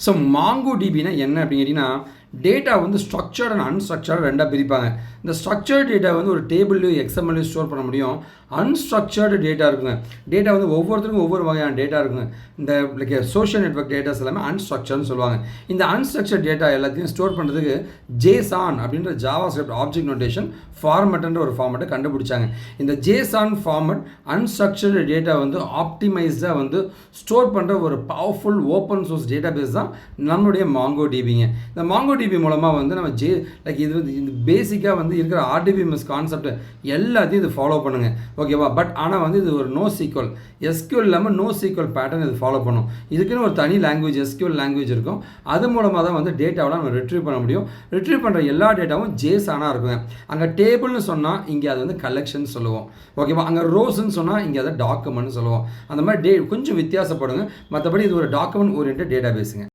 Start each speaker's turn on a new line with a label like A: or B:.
A: So மாங்கோடிபினா என்ன அப்படின்னு கேட்டிங்கன்னா டேட்டா வந்து ஸ்ட்ரக்சர்ட் அண்ட் அன்ஸ்ட்ரக்சர்ட் ரெண்டாக பிரிப்பாங்க. இந்த ஸ்ட்ரக்சர்ட் டேட்டா வந்து ஒரு டேபிள்லையும் எக்ஸ்எம்எல்லையும் ஸ்டோர் பண்ண முடியும். அன்ஸ்ட்ரக்சர்டு டேட்டா இருக்குங்க. டேட்டா வந்து ஒவ்வொருத்தருக்கும் ஒவ்வொரு வகையான டேட்டா இருக்குங்க. இந்த லைக் சோஷியல் நெட்வொர்க் டேட்டாஸ் எல்லாமே அன்ஸ்ட்ரக்சர்னு சொல்லுவாங்க. இந்த அன்ஸ்ட்ரக்சர்ட் டேட்டா எல்லாத்தையும் ஸ்டோர் பண்ணுறதுக்கு JSON அப்படின்ற ஜாவாஸ்கிரிப்ட் ஆப்ஜெக்ட் நோட்டேஷன் ஃபார்மேட்ன்ற ஒரு ஃபார்மேட்டை கண்டுபிடிச்சாங்க. இந்த JSON ஃபார்மேட் அன்ஸ்ட்ரக்சர்டு டேட்டா வந்து ஆப்டிமைஸ்டாக வந்து ஸ்டோர் பண்ணுற ஒரு powerful open source database தான் நம்மளுடைய மாங்கோடிபிங்க. இந்த மாங்கோடிபி மூலமாக வந்து நம்ம இது வந்து இந்த பேசிக்காக வந்து இருக்கிற RDBMS கான்செப்ட் எல்லாத்தையும் இது ஃபாலோ பண்ணுங்க, ஓகேவா? பட் ஆனால் வந்து இது ஒரு NoSQL SQL இல்லாமல் NoSQL பேட்டர்ன் இது ஃபாலோ பண்ணும். இதுக்குன்னு ஒரு தனி லாங்குவேஜ் SQL லாங்குவேஜ் இருக்கும். அது மூலமாக தான் வந்து டேட்டாவெலாம் நம்ம ரிட்ரீவ் பண்ண முடியும். ரிட்ரீவ் பண்ணுற எல்லா டேட்டாவும் JSON-ஆக இருக்குங்க. அங்கே டேபிள்னு சொன்னால் இங்கே அது வந்து கலெக்ஷன் சொல்லுவோம், ஓகேவா? அங்கே ரோஸ்ன்னு சொன்னால் இங்கே அதை டாக்குமெண்ட்னு சொல்லுவோம். அந்த மாதிரி கொஞ்சம் வித்தியாசப்படுங்க. மற்றபடி இது ஒரு டாக்குமெண்ட் ஓரியன்டட் டேட்டா பேஸுங்க.